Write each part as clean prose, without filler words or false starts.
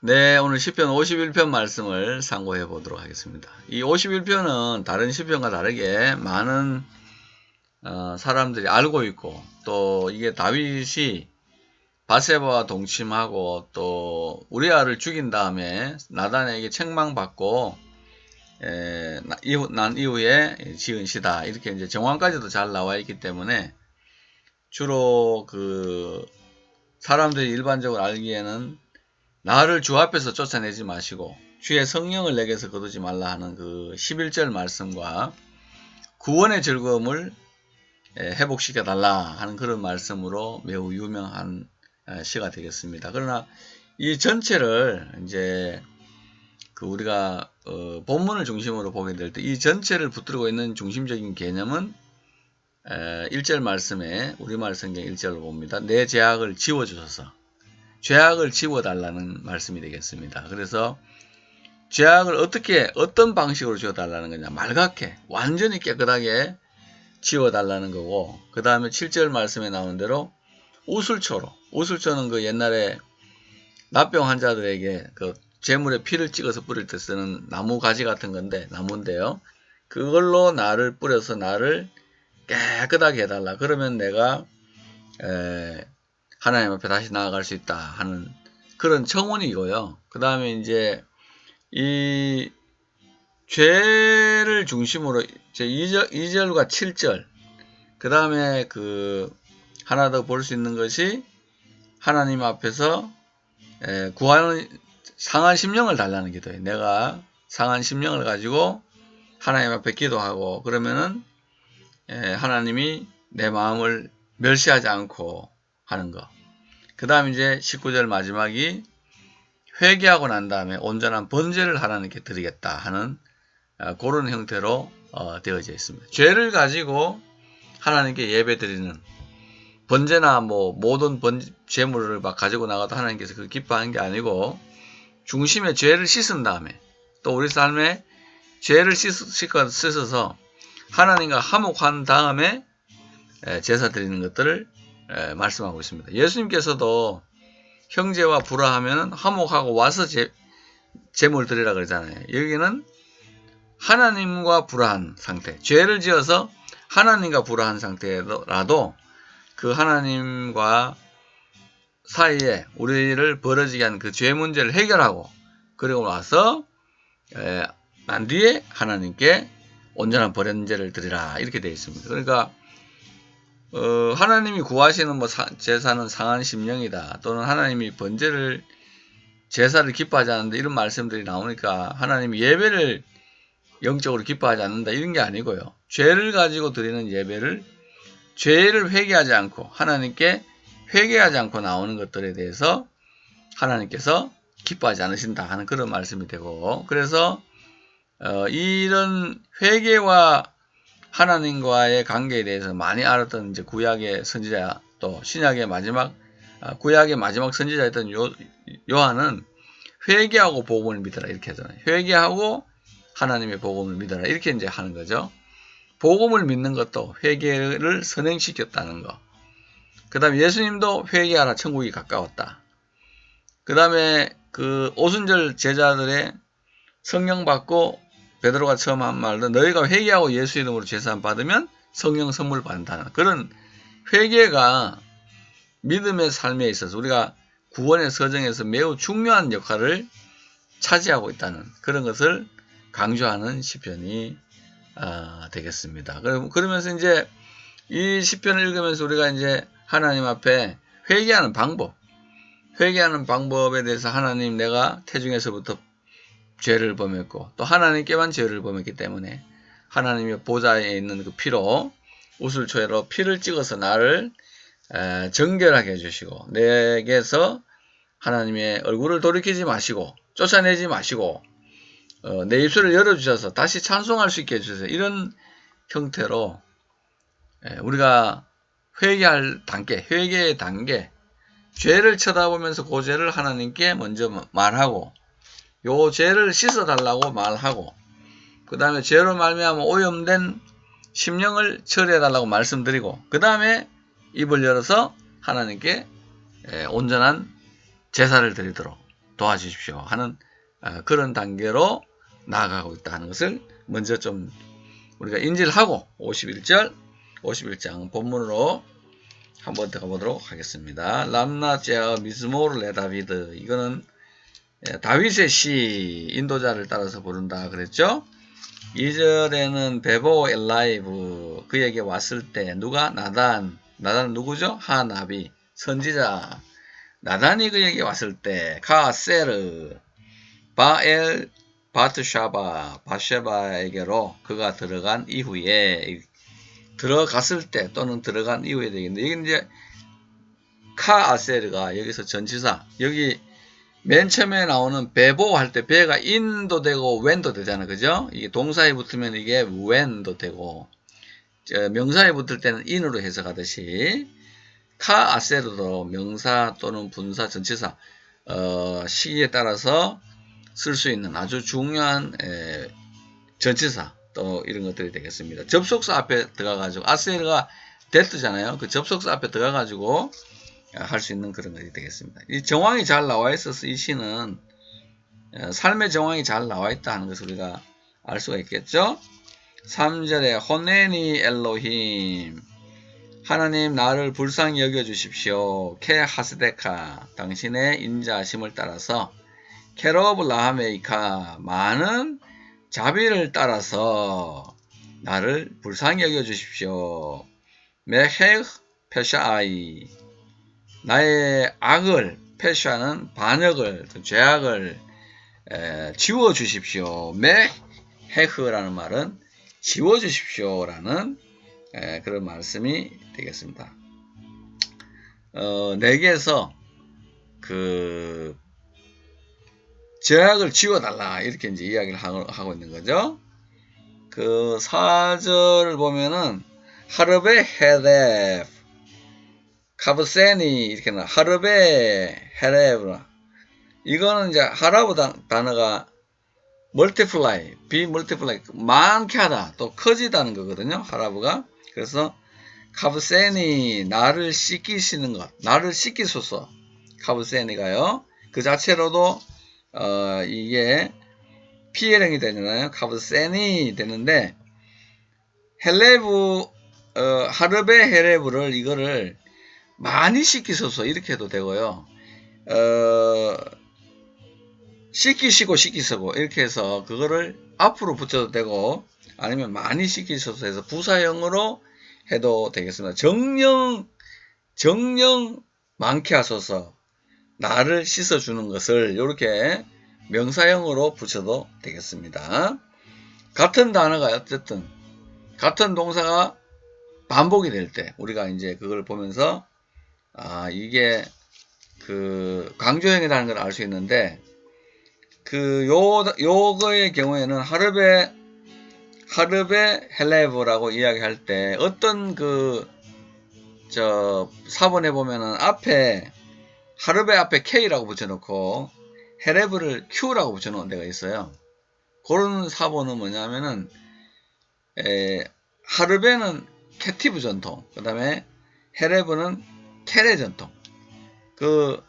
네, 오늘 시편 51편 말씀을 상고해 보도록 하겠습니다. 이 51편은 다른 시편과 다르게 많은 사람들이 알고 있고, 또 이게 다윗이 바세바와 동침하고 또 우리아를 죽인 다음에 나단에게 책망받고 난 이후에 지은 시다, 이렇게 이제 정황까지도 잘 나와 있기 때문에 주로 그 사람들이 일반적으로 알기에는 나를 주 앞에서 쫓아내지 마시고 주의 성령을 내게서 거두지 말라 하는 그 11절 말씀과 구원의 즐거움을 회복시켜 달라 하는 그런 말씀으로 매우 유명한 시가 되겠습니다. 그러나 이 전체를 이제 그 우리가 본문을 중심으로 보게 될 때 이 전체를 붙들고 있는 중심적인 개념은 1절 말씀에 우리말 성경 1절로 봅니다. 내 죄악을 지워주소서. 죄악을 지워달라는 말씀이 되겠습니다. 그래서 죄악을 어떤 방식으로 지워달라는 거냐, 맑게 완전히 깨끗하게 지워달라는 거고, 그 다음에 7절 말씀에 나온 대로 우술초는 그 옛날에 납병 환자들에게 그 제물에 피를 찍어서 뿌릴 때 쓰는 나무 가지 같은 건데, 나무인데요, 그걸로 나를 뿌려서 나를 깨끗하게 해달라. 그러면 내가 하나님 앞에 다시 나아갈 수 있다 하는 그런 청원이고요. 그 다음에 이제 이 죄를 중심으로 이제 2절과 7절, 그 다음에 그 하나 더 볼 수 있는 것이 하나님 앞에서 구하는 상한 심령을 달라는 기도예요. 내가 상한 심령을 가지고 하나님 앞에 기도하고 그러면은 하나님이 내 마음을 멸시하지 않고 하는 거. 그 다음 이제 19절 마지막이 회개하고 난 다음에 온전한 번제를 하나님께 드리겠다 하는 그런 형태로 되어져 있습니다. 죄를 가지고 하나님께 예배 드리는 번제나 뭐 모든 제물을 막 가지고 나가도 하나님께서 그 기뻐하는 게 아니고, 중심에 죄를 씻은 다음에 또 우리 삶에 죄를 씻어서 하나님과 화목한 다음에 제사 드리는 것들을 말씀하고 있습니다. 예수님께서도 형제와 불화하면 화목하고 와서 제물 드리라 그러잖아요. 여기는 하나님과 불화한 상태, 죄를 지어서 하나님과 불화한 상태라도 그 하나님과 사이에 우리를 벌어지게 한 그 죄 문제를 해결하고 그리고 와서 난 뒤에 하나님께 온전한 번제를 드리라, 이렇게 되어 있습니다. 그러니까 하나님이 구하시는 뭐 제사는 상한 심령이다, 또는 하나님이 제사를 기뻐하지 않는다, 이런 말씀들이 나오니까 하나님이 예배를 영적으로 기뻐하지 않는다, 이런 게 아니고요. 죄를 가지고 드리는 예배를 죄를 회개하지 않고 하나님께 회개하지 않고 나오는 것들에 대해서 하나님께서 기뻐하지 않으신다 하는 그런 말씀이 되고, 그래서 이런 회개와 하나님과의 관계에 대해서 많이 알았던 이제 구약의 선지자, 또 신약의 구약의 마지막 선지자였던 요한은 회개하고 복음을 믿어라, 이렇게 하잖아요. 회개하고 하나님의 복음을 믿어라, 이렇게 이제 하는 거죠. 복음을 믿는 것도 회개를 선행시켰다는 거. 그 다음에 예수님도 회개하라, 천국이 가까웠다. 그 다음에 그 오순절 제자들의 성령 받고 베드로가 처음 한 말도 너희가 회개하고 예수 이름으로 제사함 받으면 성령 선물 받는다는 그런 회개가 믿음의 삶에 있어서 우리가 구원의 서정에서 매우 중요한 역할을 차지하고 있다는 그런 것을 강조하는 시편이 되겠습니다. 그러면서 이제 이 시편을 읽으면서 우리가 이제 하나님 앞에 회개하는 방법에 대해서, 하나님, 내가 태중에서부터 죄를 범했고 또 하나님께만 죄를 범했기 때문에 하나님의 보좌에 있는 그 피로, 우슬초로 피를 찍어서 나를 정결하게 해주시고 내게서 하나님의 얼굴을 돌이키지 마시고 쫓아내지 마시고 내 입술을 열어주셔서 다시 찬송할 수 있게 해주세요. 이런 형태로 우리가 회개의 단계, 죄를 쳐다보면서 그 죄를 하나님께 먼저 말하고 요 죄를 씻어달라고 말하고, 그 다음에 죄로 말미암아 오염된 심령을 처리해달라고 말씀드리고, 그 다음에 입을 열어서 하나님께 온전한 제사를 드리도록 도와주십시오 하는 그런 단계로 나아가고 있다 하는 것을 먼저 좀 우리가 인지를 하고 51장 본문으로 한번 들어가 보도록 하겠습니다. 람나제어 미스모르 레 다비드, 이거는 다윗의 시, 인도자를 따라서 부른다 그랬죠. 2절에는 베보 엘라이브, 그에게 왔을 때 누가? 나단은 누구죠? 하나비, 선지자 나단이 그에게 왔을 때, 카세르 바엘 바트샤바, 바쉐바에게로 그가 들어간 이후에, 들어갔을 때 또는 들어간 이후에 되겠는데, 이게 이제 카아세르가 여기서 전치사, 여기 맨 처음에 나오는 베보 할 때 베가 인도 되고 웬도 되잖아, 그죠? 이게 동사에 붙으면 이게 웬도 되고, 명사에 붙을 때는 인으로 해석하듯이 카아세르도 명사 또는 분사, 전치사 시기에 따라서 쓸 수 있는 아주 중요한 전치사 또 이런 것들이 되겠습니다. 접속사 앞에 들어가가지고 아세르가 데트잖아요. 그 접속사 앞에 들어가가지고 할 수 있는 그런 것이 되겠습니다. 이 정황이 잘 나와 있어서 이 시는 삶의 정황이 잘 나와 있다 하는 것을 우리가 알 수가 있겠죠. 3절에 호네니 엘로힘, 하나님 나를 불쌍히 여겨주십시오. 케 하스데카, 당신의 인자심을 따라서, 케로브 라하메이카, 많은 자비를 따라서 나를 불쌍히 여겨주십시오. 메헤 페샤아이, 나의 악을, 페샤는 반역을, 죄악을 지워주십시오. 메헤흐라는 말은 지워주십시오라는 그런 말씀이 되겠습니다. 내게서 그 죄악을 지워달라, 이렇게 이제 이야기를 하고 있는 거죠. 그 4절을 보면은 하르베 헤레브 카브세니 이렇게 나, 하르베 헤레브, 이거는 이제 하라브 단어가 멀티플라이, 비멀티플라이, 많게 하다, 또 커지다는 거거든요, 하라브가. 그래서 카브세니, 나를 씻기시는 것, 나를 씻기소서. 카브세니가요, 그 자체로도 이게 피해령이 되잖아요. 카브세니 되는데, 헬레브, 하르베 헬레브를, 이거를 많이 씻기소서 이렇게 해도 되고요. 씻기시고 씻기시고 이렇게 해서 그거를 앞으로 붙여도 되고, 아니면 많이 씻기소서 해서 부사형으로 해도 되겠습니다. 정령 많게 하소서, 나를 씻어주는 것을 이렇게 명사형으로 붙여도 되겠습니다. 같은 단어가 어쨌든 같은 동사가 반복이 될 때 우리가 이제 그걸 보면서 이게 그 강조형이라는 걸 알 수 있는데, 요거의 경우에는 하르베 헬레브라고 이야기할 때 어떤 사본에 보면은 앞에 하르베 앞에 K라고 붙여놓고 헬레브를 Q라고 붙여놓은 데가 있어요. 그런 사본은 뭐냐면은 하르베는 캐티브 전통, 그 다음에 헬레브는 테레 전통. 그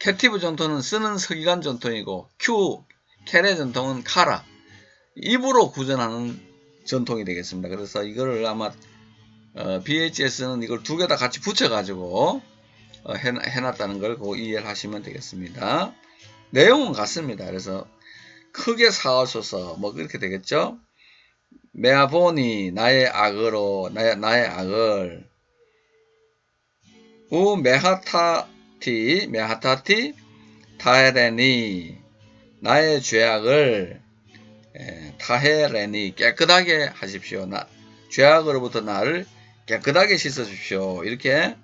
캐티브 전통은 쓰는 서기관 전통이고, 테레 전통은 카라, 입으로 구전하는 전통이 되겠습니다. 그래서 이거를 아마 BHS는 이걸 두 개 다 같이 붙여가지고 해놨다는 걸 이해를 하시면 되겠습니다. 내용은 같습니다. 그래서 크게 사하소서 뭐 그렇게 되겠죠. 메아보니, 나의 악으로, 나의 악을, 메하타티 타헤레니, 나의 죄악을 타헤레니, 깨끗하게 하십시오. 죄악으로부터 나를 깨끗하게 씻어주십시오. 이렇게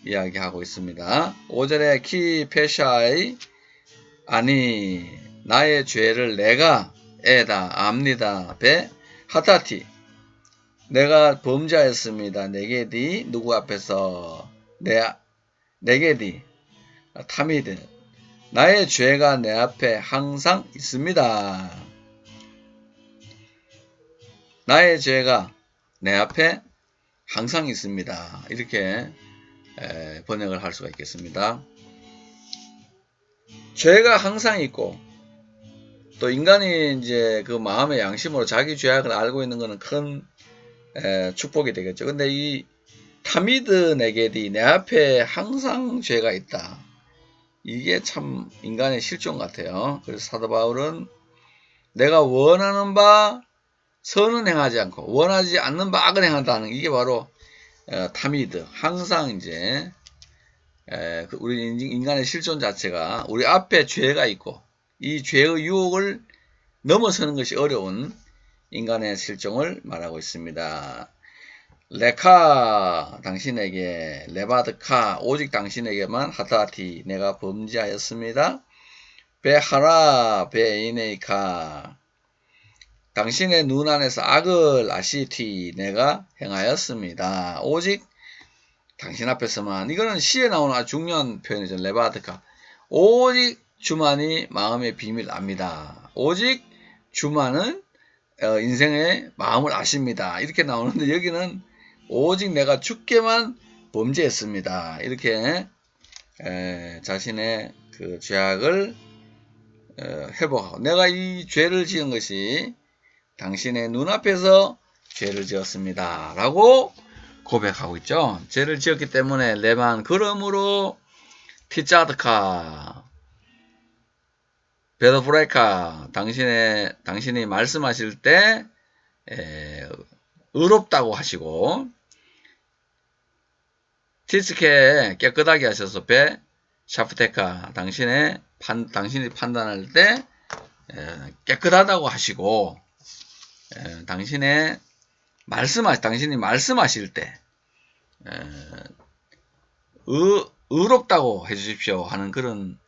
이야기하고 있습니다. 5절에 키 페샤이 아니, 나의 죄를 내가 압니다. 배 하타티, 내가 범죄하였습니다. 네게디, 누구 앞에서? 네게디 타미드, 나의 죄가 내 앞에 항상 있습니다. 나의 죄가 내 앞에 항상 있습니다. 이렇게 번역을 할 수가 있겠습니다. 죄가 항상 있고, 또 인간이 이제 그 마음의 양심으로 자기 죄악을 알고 있는 것은 큰 축복이 되겠죠. 근데 이 타미드 네게디, 내 앞에 항상 죄가 있다. 이게 참 인간의 실존 같아요. 그래서 사도 바울은 내가 원하는 바 선은 행하지 않고 원하지 않는 바 악을 행한다는 이게 바로 타미드, 항상 이제 우리 인간의 실존 자체가 우리 앞에 죄가 있고 이 죄의 유혹을 넘어서는 것이 어려운 인간의 실종을 말하고 있습니다. 레카 당신에게, 레바드카 오직 당신에게만 하다티 내가 범죄하였습니다. 베하라 베이네이카 당신의 눈 안에서 악을 아시티 내가 행하였습니다. 오직 당신 앞에서만. 이거는 시에 나오는 아주 중요한 표현이죠. 레바드카. 오직 주만이 마음의 비밀을 압니다. 오직 주만은 인생의 마음을 아십니다. 이렇게 나오는데 여기는 오직 내가 주께만 범죄했습니다. 이렇게 자신의 그 죄악을 회복하고 내가 이 죄를 지은 것이 당신의 눈앞에서 죄를 지었습니다. 라고 고백하고 있죠. 죄를 지었기 때문에 레만 그러므로 티짜드카 베더브레이카 당신이 말씀하실 때 의롭다고 하시고 티스케 깨끗하게 하셔서 베 샤프테카 당신이 판단할 때 깨끗하다고 하시고 당신이 말씀하실 때 의롭다고 해주십시오 하는 그런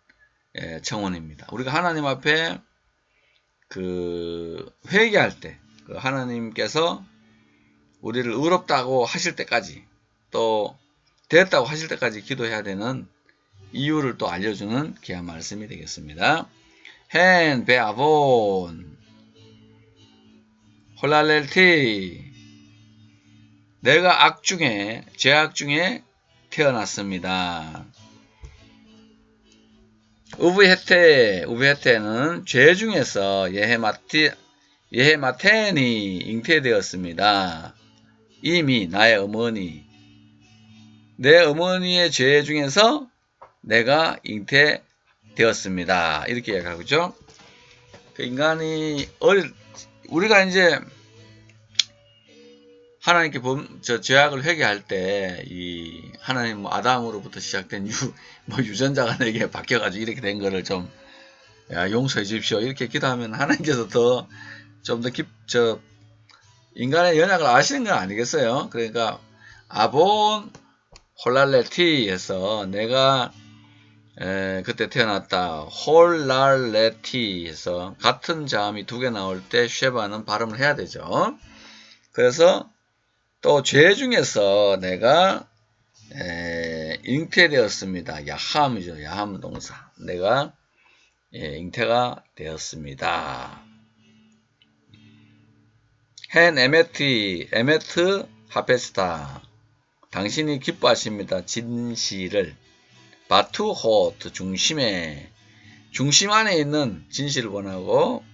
청원입니다. 우리가 하나님 앞에 그 회개할 때 하나님께서 우리를 의롭다고 하실 때까지 또 됐다고 하실 때까지 기도해야 되는 이유를 또 알려주는 귀한 말씀이 되겠습니다. 헨 베아본 홀랄렐티 내가 죄악 중에 태어났습니다. 우브헤테는 죄 중에서 예헤마텐이 잉태되었습니다. 이미 나의 어머니 내 어머니의 죄 중에서 내가 잉태되었습니다. 이렇게 얘기하고 있죠. 그 인간이 우리가 이제 하나님께 죄악을 회개할 때 이 하나님 아담으로부터 시작된 유전자가 내게 바뀌어가지고 이렇게 된 거를 좀 용서해 주십시오. 이렇게 기도하면 하나님께서 좀 더 인간의 연약을 아시는 건 아니겠어요? 그러니까 아본 홀랄레티에서 내가 그때 태어났다. 홀랄레티에서 같은 자음이 두 개 나올 때 쉐바는 발음을 해야 되죠. 그래서 또 죄 중에서 내가 잉태되었습니다. 야함이죠. 야함 동사. 내가 잉태가 되었습니다. 헨 에메트 하페스타 당신이 기뻐하십니다. 진실을 바투호트 중심 안에 있는 진실을 원하고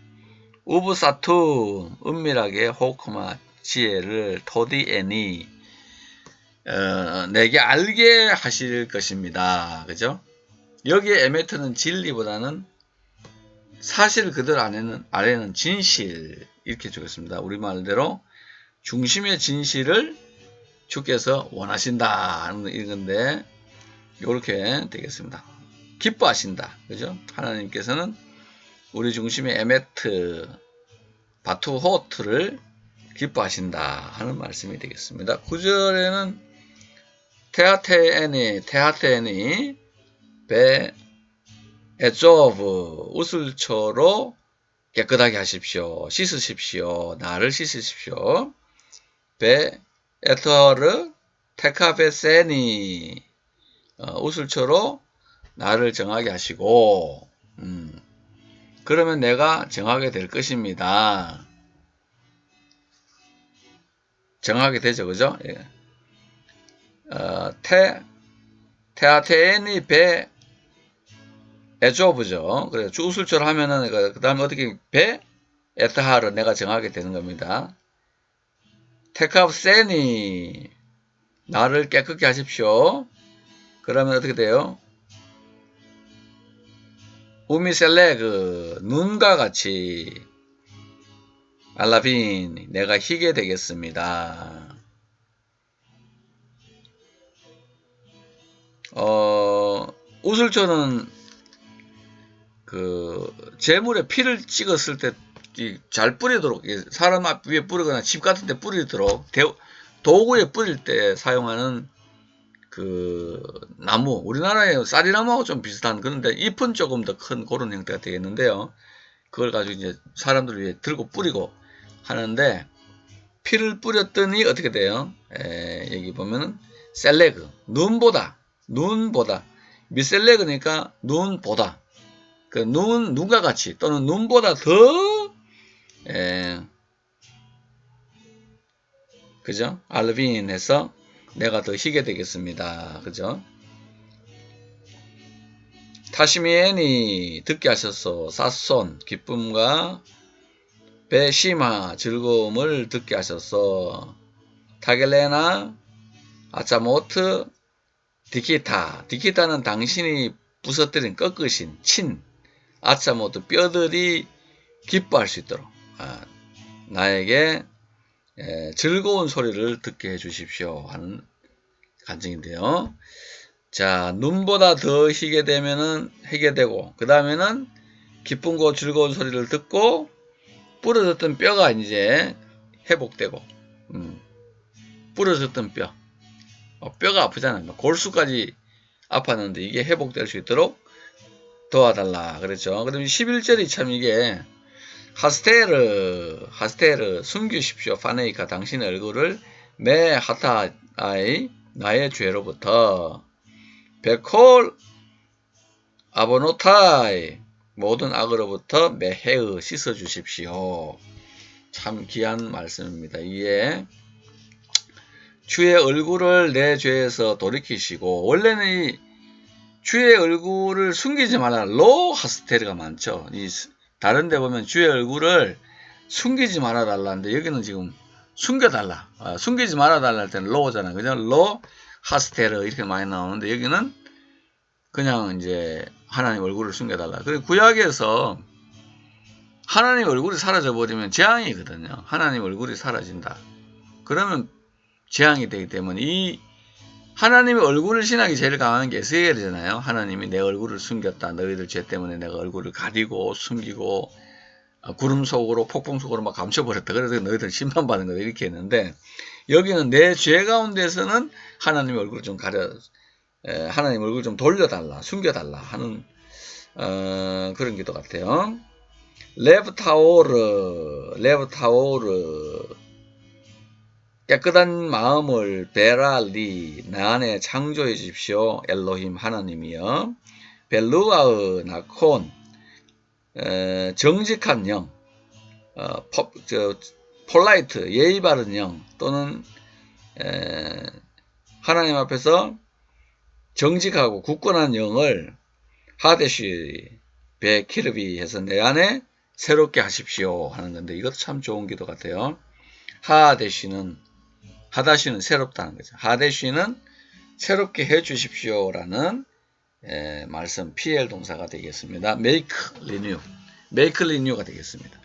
우브사투 은밀하게 호크마 지혜를 토디애니 내게 알게 하실 것입니다. 그죠? 여기에 에메트는 진리보다는 사실 그들 아래는 진실 이렇게 주겠습니다. 우리말대로 중심의 진실을 주께서 원하신다 하는 이건데 이렇게 되겠습니다. 기뻐하신다. 그죠? 하나님께서는 우리 중심의 에메트 바투호트를 기뻐하신다 하는 말씀이 되겠습니다. 9절에는 테하테니 베 에조브 우슬초로 깨끗하게 하십시오. 씻으십시오. 나를 씻으십시오. 베 에터르 테카베세니 우슬초로 나를 정하게 하시고 그러면 내가 정하게 될 것입니다. 정하게 되죠. 그죠? 예. 테아테니 베 에조브죠. 그래서 주우술절 하면은 그 다음에 어떻게 배 에트하를 내가 정하게 되는 겁니다. 테크아프 세니 나를 깨끗게 하십시오. 그러면 어떻게 돼요? 우미셀레그 눈과 같이 알라빈 내가 희게 되겠습니다. 우술초는 그 재물에 피를 찍었을 때 잘 뿌리도록 사람 앞 위에 뿌리거나 집 같은 데 뿌리도록 도구에 뿌릴 때 사용하는 그 나무, 우리나라의 쌀이나무하고 좀 비슷한, 그런데 잎은 조금 더 큰 그런 형태가 되겠는데요. 그걸 가지고 이제 사람들 위해 들고 뿌리고 하는데, 피를 뿌렸더니 어떻게 돼요? 여기 보면은 셀레그, 눈보다 미셀레그니까 눈보다, 그 눈과 같이 또는 눈보다 더 그죠? 알빈해서 내가 더 희게 되겠습니다. 그죠? 타시미엔이 듣게 하셔서 사손 기쁨과 베시마 즐거움을 듣게 하셔서 타겔레나 아차모트 디키타는 당신이 부서뜨린 꺾으신 친, 아차모트 뼈들이 기뻐할 수 있도록 나에게 즐거운 소리를 듣게 해주십시오 하는 간증인데요. 자, 눈보다 더 희게 되면은 희게 되고, 그 다음에는 기쁨과 즐거운 소리를 듣고 부러졌던 뼈가 이제 회복되고, 부러졌던 뼈가 아프잖아요. 골수까지 아팠는데 이게 회복될 수 있도록 도와달라 그랬죠. 그다음에 11절이 참 이게 하스테르 숨기십시오. 파네이카 당신의 얼굴을 매 하타아이 나의 죄로부터 베콜 아보노타이 모든 악으로부터 매해의 씻어주십시오. 참 귀한 말씀입니다. 이게 주의 얼굴을 내 죄에서 돌이키시고, 원래는 이 주의 얼굴을 숨기지 말라 로 하스테르가 많죠. 이 다른 데 보면 주의 얼굴을 숨기지 말아 달라는데 여기는 지금 숨겨달라, 숨기지 말아 달라 할 때는 로잖아요. 그냥 로 하스테르 이렇게 많이 나오는데 여기는 그냥 이제 하나님 얼굴을 숨겨달라. 그리고 구약에서 하나님 얼굴이 사라져 버리면 재앙이거든요. 하나님 얼굴이 사라진다 그러면 재앙이 되기 때문에 이 하나님의 얼굴을 신학이 제일 강한 게 에스겔이잖아요. 하나님이 내 얼굴을 숨겼다. 너희들 죄 때문에 내가 얼굴을 가리고 숨기고 구름 속으로 폭풍 속으로 막 감춰버렸다. 그래서 너희들 심판받는 거다. 이렇게 했는데 여기는 내 죄 가운데서는 하나님의 얼굴을 좀 하나님 얼굴을 좀 돌려달라, 숨겨달라 하는 그런 기도 같아요. 레브타오르 깨끗한 마음을 베랄리 나 안에 창조해 주십시오. 엘로힘 하나님이여. 벨루아의 나콘 정직한 영, 폴라이트 예의 바른 영, 또는 하나님 앞에서 정직하고 굳건한 영을 하데시 베키르비 해서 내 안에 새롭게 하십시오 하는 건데, 이것도 참 좋은 기도 같아요. 하다시는 새롭다는 거죠. 하데시는 새롭게 해 주십시오라는 말씀, PL 동사가 되겠습니다. make renew가 되겠습니다.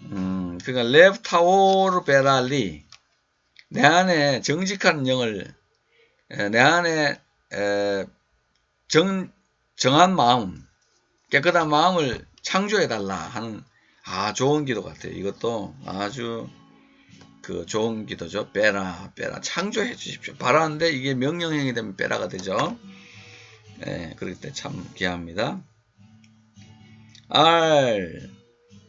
그러니까 레브타오르 베랄리 내 안에 정직한 영을, 내 안에 정한 마음, 깨끗한 마음을 창조해 달라 하는 좋은 기도 같아요. 이것도 아주 좋은 기도죠. 빼라 창조해 주십시오. 바라는데 이게 명령형이 되면 빼라가 되죠. 그럴 때 참 귀합니다.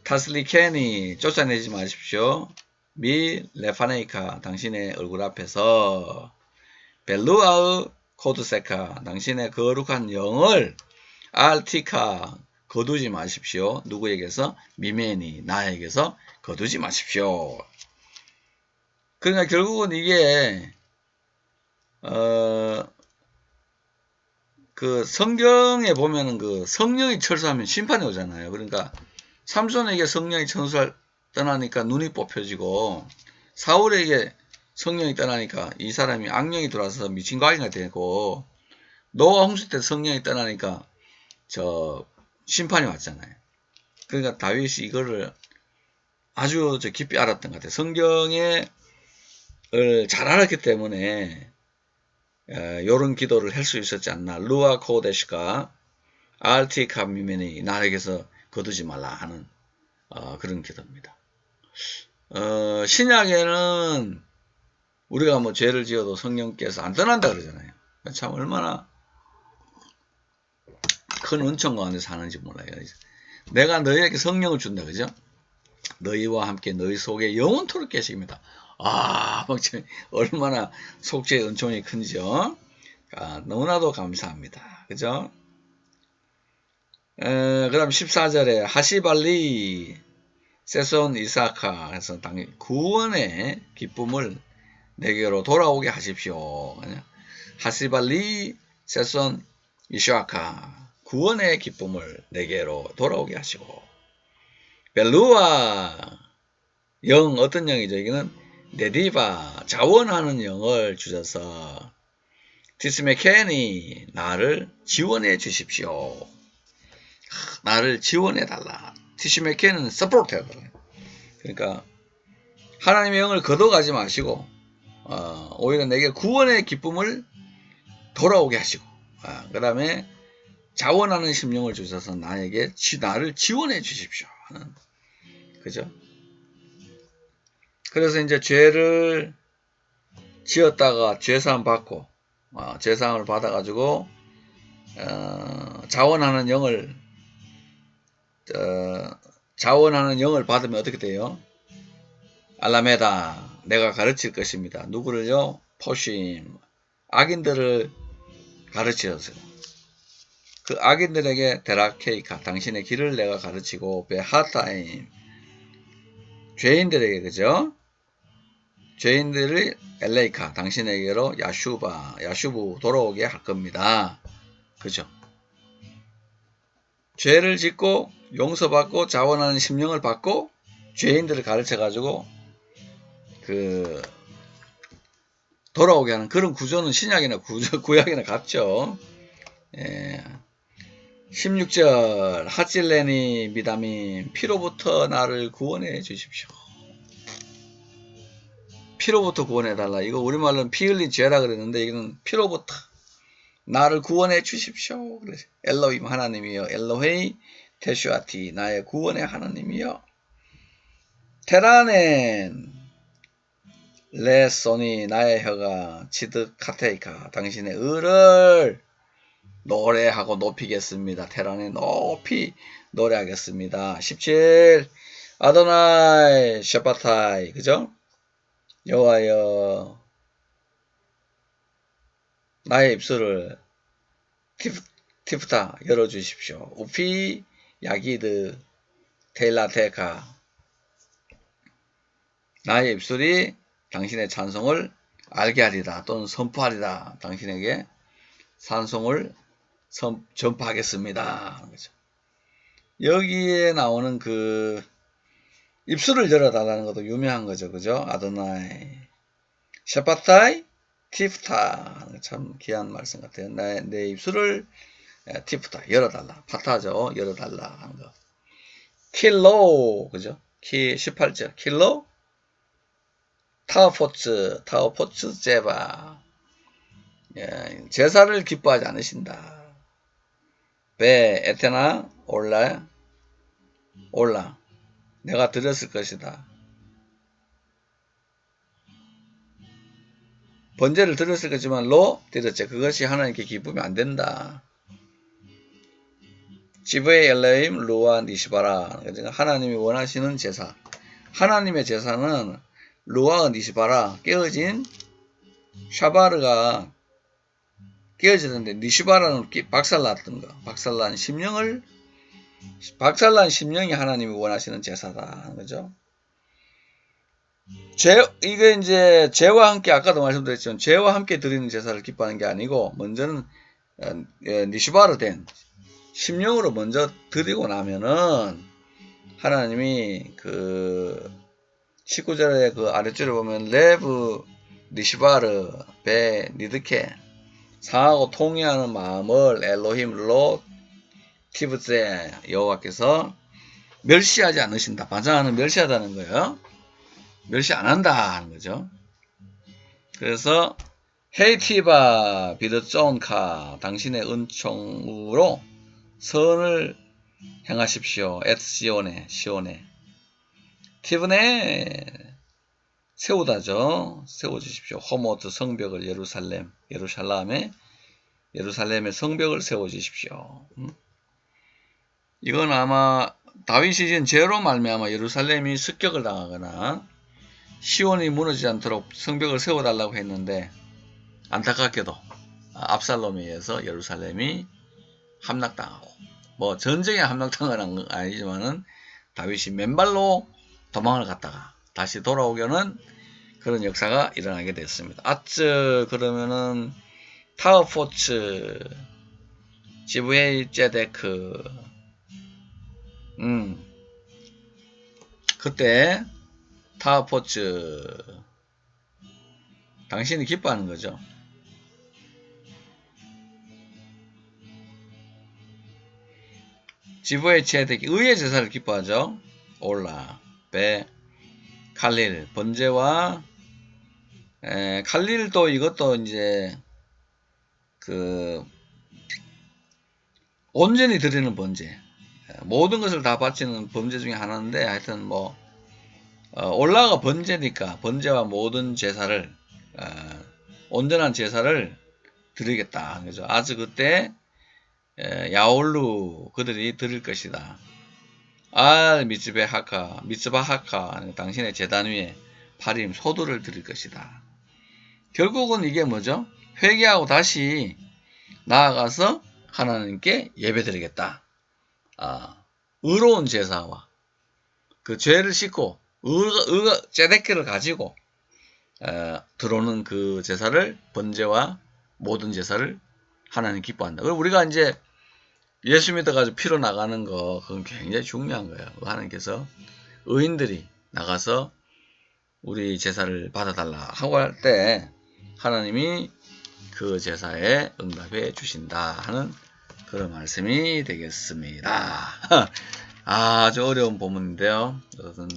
타슬리케니 쫓아내지 마십시오. 미 레파네이카 당신의 얼굴 앞에서 벨루아의 코드세카 당신의 거룩한 영을 알티카 거두지 마십시오. 누구에게서? 미메니 나에게서 거두지 마십시오. 그러니까 결국은 이게 그 성경에 보면은 그 성령이 철수하면 심판이 오잖아요. 그러니까 삼손에게 성령이 떠나니까 눈이 뽑혀지고 사울에게 성령이 떠나니까 이 사람이 악령이 들어와서 미친 과잉이 되고 노아 홍수 때 성령이 떠나니까 저 심판이 왔잖아요. 그러니까 다윗이 이거를 아주 깊이 알았던 것 같아요. 성경을 잘 알았기 때문에 요런 기도를 할 수 있었지 않나. 루아 코데시가 알티카 미메니 나에게서 거두지 말라 하는 그런 기도입니다. 신약에는 우리가 뭐 죄를 지어도 성령께서 안 떠난다 그러잖아요. 참 얼마나 큰 은총 가운데 사는지 몰라요. 내가 너희에게 성령을 준다 그죠? 너희와 함께 너희 속에 영원토록 계십니다. 얼마나 속죄의 은총이 큰지요. 너무나도 감사합니다. 그죠? 그럼 14절에 하시발리 세손 이사카 해서 당연히 구원의 기쁨을 내게로 돌아오게 하십시오. 하시발리 세손 이샤카 구원의 기쁨을 내게로 돌아오게 하시고 벨루아 영 어떤 영이죠? 여기는 네디바 자원하는 영을 주셔서 디스메케니 나를 지원해 주십시오. 나를 지원해 달라. 디스메케는 서포트 해달라. 그러니까 하나님의 영을 거둬가지 마시고 오히려 내게 구원의 기쁨을 돌아오게 하시고 그 다음에 자원하는 심령을 주셔서 나를 지원해 주십시오. 그죠? 그래서 이제 죄를 지었다가 죄사함 받고 죄사함을 받아가지고 자원하는 영을 받으면 어떻게 돼요? 알라메다 내가 가르칠 것입니다. 누구를요? 포심 악인들을 가르치어서 그 악인들에게 데라케이카 당신의 길을 내가 가르치고 베하타임 죄인들에게 그죠? 죄인들이 엘레이카 당신에게로 야슈부 돌아오게 할 겁니다. 그죠? 죄를 짓고 용서받고 자원하는 심령을 받고 죄인들을 가르쳐 가지고 돌아오게 하는 그런 구조는 신약이나 구약이나 같죠. 16절 하찔레니 미다민 피로부터 나를 구원해 주십시오. 피로부터 구원해 달라. 이거 우리말로는 피 흘린 죄라 그랬는데 이거는 피로부터 나를 구원해 주십시오. 그래서 엘로힘 하나님이여 엘로헤이 테슈아티 나의 구원의 하나님이여 테라넨 레소니 나의 혀가 치드카테이카 당신의 의를 노래하고 높이겠습니다. 테라넨 높이 노래하겠습니다. 17 아도나이 샤바타이 그죠? 여호와여 나의 입술을 티프타 열어주십시오. 우피 야기드 테일라테카 나의 입술이 당신의 찬송을 알게 하리다 또는 선포하리다. 당신에게 찬송을 전파하겠습니다. 여기에 나오는 그 입술을 열어달라는 것도 유명한 거죠. 그죠? 아도나이 샤바타이 티프타 참 귀한 말씀 같아요. 내 입술을 티프타 열어달라. 파타죠. 열어달라 하는 거. 킬로 그죠? 18절 킬로 타오포츠 제바 제사를 기뻐하지 않으신다. 베 에테나 올라 내가 드렸을 것이다. 번제를 드렸을 거지만 로 드렸죠. 그것이 하나님께 기쁘면 안 된다. 지브의 엘레임 루아 니시바라 하나님이 원하시는 제사 하나님의 제사는 루아 니시바라 깨어진 샤바르가 깨어지는데 니시바라는 박살났던 거 박살난 심령이 하나님이 원하시는 제사다 하는 거죠. 이게 이제 죄와 함께 아까도 말씀드렸지만 죄와 함께 드리는 제사를 기뻐하는 게 아니고 먼저는 니시바르 된 심령으로 먼저 드리고 나면은 하나님이 그 19절에 그 아랫줄에 보면 레브 니시바르 베 니드케 상하고 통회하는 마음을 엘로힘로 티브제 여호와께서 멸시하지 않으신다. 반장하는 멸시하다는 거예요. 멸시 안 한다 하는 거죠. 그래서 헤이티바 비드존카 당신의 은총으로 선을 행하십시오. 시온에 티브네 세우다죠. 세워주십시오. 호모트 성벽을 예루살렘의 성벽을 세워주십시오. 이건 아마 다윗이 지은 죄로 말미암아 예루살렘이 습격을 당하거나 시온이 무너지지 않도록 성벽을 세워달라고 했는데 안타깝게도 압살롬에 의해서 예루살렘이 함락당하고 뭐 전쟁에 함락당한 건 아니지만은 다윗이 맨발로 도망을 갔다가 다시 돌아오려는 그런 역사가 일어나게 됐습니다. 그러면은 타우포츠 지브에이 제데크 그때 타우포츠 당신이 기뻐하는 거죠. 지브에이 제데크 의의 제사를 기뻐하죠. 올라 베 칼릴 번제와 칼릴도 이것도 이제 그 온전히 드리는 번제 모든 것을 다 바치는 번제 중에 하나인데 하여튼 뭐 올라가 번제니까 번제와 모든 제사를 온전한 제사를 드리겠다 그죠. 아주 그때 야올루 그들이 드릴 것이다. 미츠바 하카 당신의 제단 위에 파림 소두를 드릴 것이다. 결국은 이게 뭐죠? 회개하고 다시 나아가서 하나님께 예배드리겠다. 의로운 제사와 그 죄를 씻고 제데크를 가지고 들어오는 그 제사를 번제와 모든 제사를 하나님 기뻐한다. 그리고 우리가 이제 예수 믿어가지고 피로 나가는 거 그건 굉장히 중요한 거예요. 하나님께서 의인들이 나가서 우리 제사를 받아달라 하고 할 때 하나님이 그 제사에 응답해 주신다 하는 그런 말씀이 되겠습니다. 아주 어려운 본문인데요. 이것은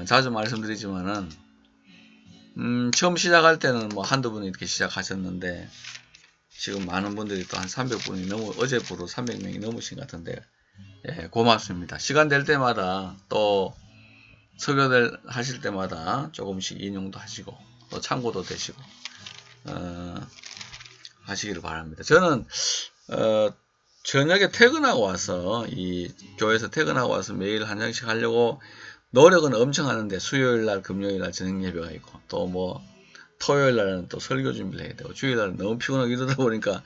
자주 말씀드리지만은 처음 시작할 때는 뭐 한두 분이 이렇게 시작하셨는데 지금 많은 분들이 또 한 300분이 어제부로 300명이 넘으신 것 같은데 예, 고맙습니다. 시간 될 때마다 또 설교들 하실 때마다 조금씩 인용도 하시고 또 참고도 되시고 하시기를 바랍니다. 저는 저녁에 퇴근하고 와서 이 교회에서 퇴근하고 와서 매일 한 장씩 하려고 노력은 엄청 하는데 수요일날 금요일날 저녁 예배가 있고 또 뭐 토요일날은 또 설교 준비를 해야 되고 주일날은 너무 피곤하고 이러다 보니까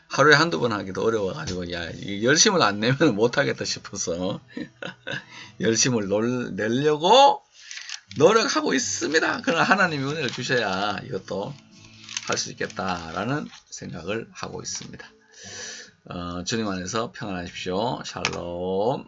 하루에 한두 번 하기도 어려워가지고 야 열심을 안 내면 못하겠다 싶어서 열심을 내려고 노력하고 있습니다. 그러나 하나님이 은혜를 주셔야 이것도 할 수 있겠다라는 생각을 하고 있습니다. 주님 안에서 평안하십시오. 샬롬.